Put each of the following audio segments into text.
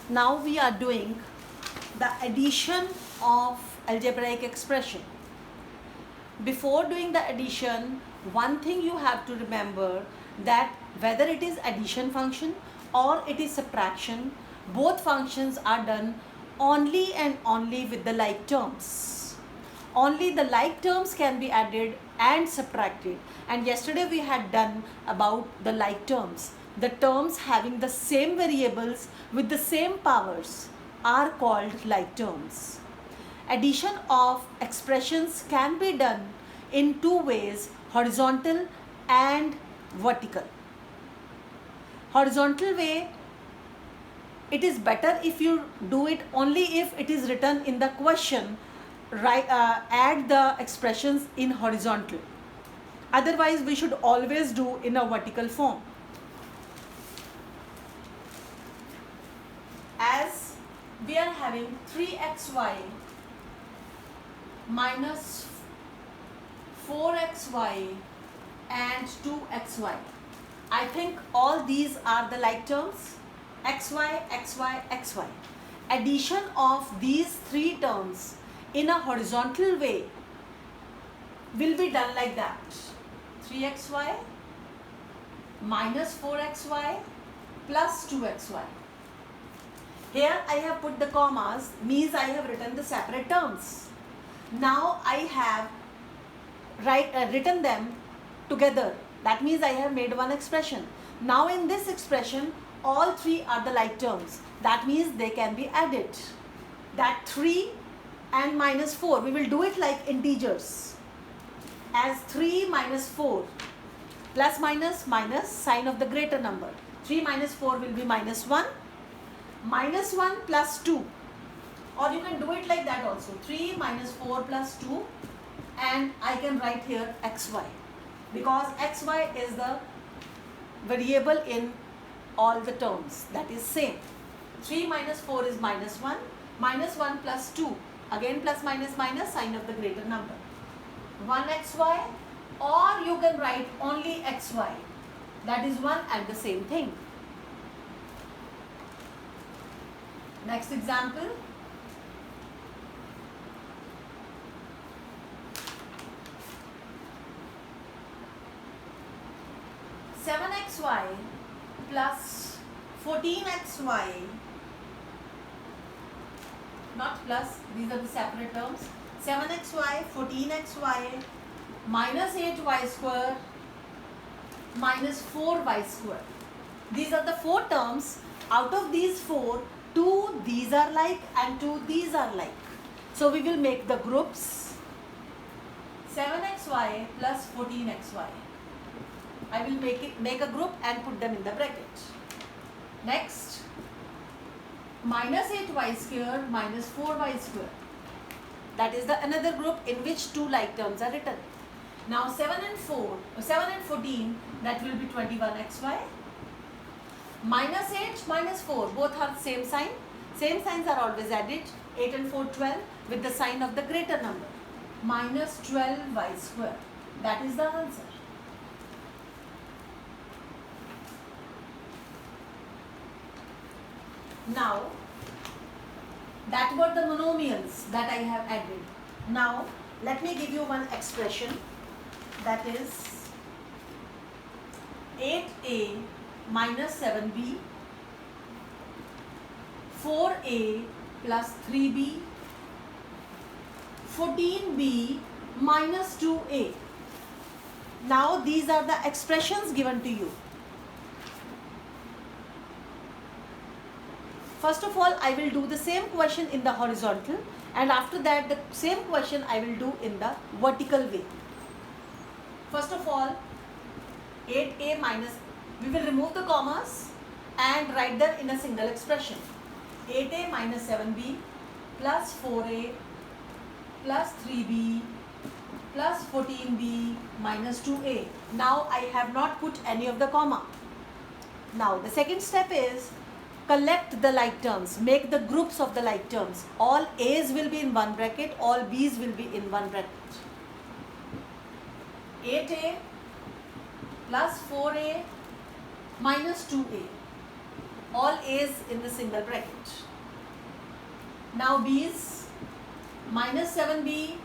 Now we are doing the addition of algebraic expression. Before doing the addition, one thing you have to remember, that whether it is addition function or it is subtraction, both functions are done only and only with the like terms. Only the like terms can be added and subtracted. And yesterday we had done about the like terms. The terms having the same variables with the same powers are called like terms. Addition of expressions can be done in two ways, horizontal and vertical. Horizontal way, it is better if you do it only if it is written in the question, add the expressions in horizontal. Otherwise, we should always do in a vertical form. As we are having 3xy minus 4xy and 2xy. I think all these are the like terms, xy, xy, xy. Addition of these three terms in a horizontal way will be done like that. 3xy minus 4xy plus 2xy. Here I have put the commas, means I have written the separate terms. Now I have written them together. That means I have made one expression. Now in this expression, all three are the like terms. That means they can be added. That 3 and minus 4, we will do it like integers. As 3 minus 4, plus minus minus sign of the greater number. 3 minus 4 will be minus 1. Minus 1 plus 2. Or you can do it like that also. 3 minus 4 plus 2. And I can write here xy. Because xy is the variable in all the terms. That is same. 3 minus 4 is minus 1. Minus 1 plus 2. Again plus minus minus sign of the greater number. 1xy, or you can write only xy. That is one and the same thing. Next example. Seven xy plus 14xy, not plus, these are the separate terms. 7xy, 14xy, minus 8y square, minus 4y square. These are the four terms. Out of these four, 2 these are like and 2 these are like. So we will make the groups. 7xy plus 14xy. I will make a group and put them in the bracket. Next, minus 8y square minus 4y square. That is the another group in which two like terms are written. Now 7 and 14, that will be 21xy. Minus 8 minus 4, both are same sign. Same signs are always added. 8 and 4, 12 with the sign of the greater number. Minus 12y square. That is the answer. Now, that were the monomials that I have added. Now, let me give you one expression, that is 8a minus 7b, 4a plus 3b, 14b minus 2a. Now, these are the expressions given to you. First of all, I will do the same question in the horizontal, and after that the same question I will do in the vertical way. First of all, 8a minus, we will remove the commas and write them in a single expression. 8a minus 7b plus 4a plus 3b plus 14b minus 2a. Now I have not put any of the comma. Now the second step is collect the like terms, make the groups of the like terms. All A's will be in one bracket, all B's will be in one bracket. 8a plus 4a minus 2a. all A's in the single bracket. Now B's, minus 7B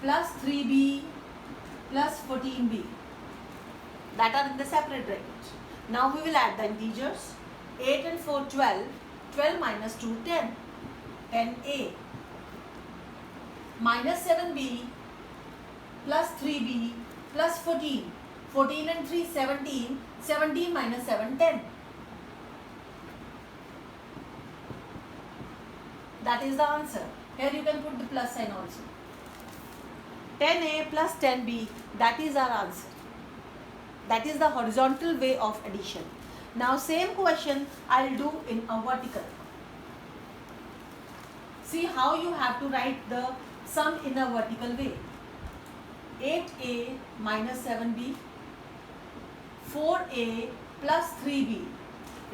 plus 3B plus 14B, that are in the separate bracket. Now we will add the integers. 8 and 4, 12. 12 minus 2, 10. 10A. Minus 7B plus 3B plus 14. 14 and 3, 17. 17 minus 7, 10. That is the answer. Here you can put the plus sign also. 10A plus 10B, that is our answer. That is the horizontal way of addition. Now same question I will do in a vertical. See how you have to write the sum in a vertical way. 8A minus 7B, 4A plus 3B.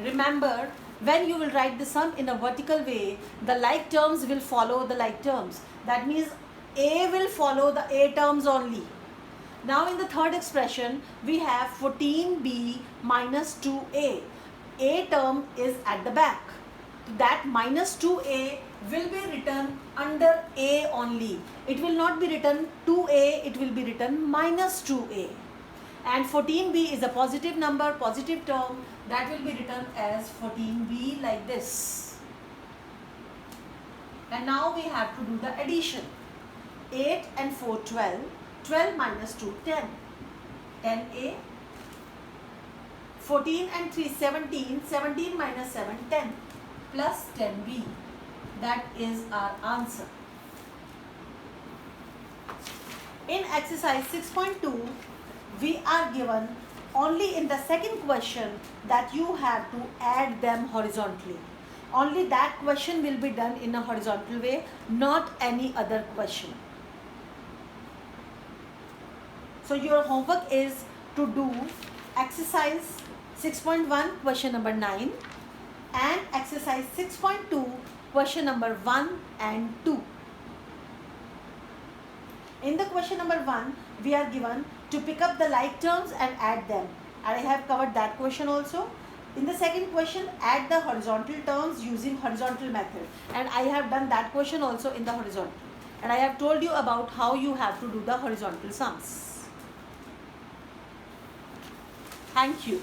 Remember, when you will write the sum in a vertical way, the like terms will follow the like terms. That means A will follow the A terms only. Now in the third expression, we have 14B minus 2A. A term is at the back. That minus 2A will be written under A only. It will not be written 2A, it will be written minus 2A. And 14B is a positive number, positive term, that will be written as 14B like this. And now we have to do the addition. 8 and 4, 12. 12 minus 2, 10. 10A. 14 and 3, 17. 17 minus 7, 10. Plus 10B. That is our answer. In exercise 6.2, we are given only in the second question that you have to add them horizontally. Only that question will be done in a horizontal way, not any other question. So your homework is to do exercise 6.1 question number 9 and exercise 6.2 question number 1 and 2. In the question number 1, we are given to pick up the like terms and add them. And I have covered that question also. In the second question, add the horizontal terms using horizontal method. And I have done that question also in the horizontal. And I have told you about how you have to do the horizontal sums. Thank you.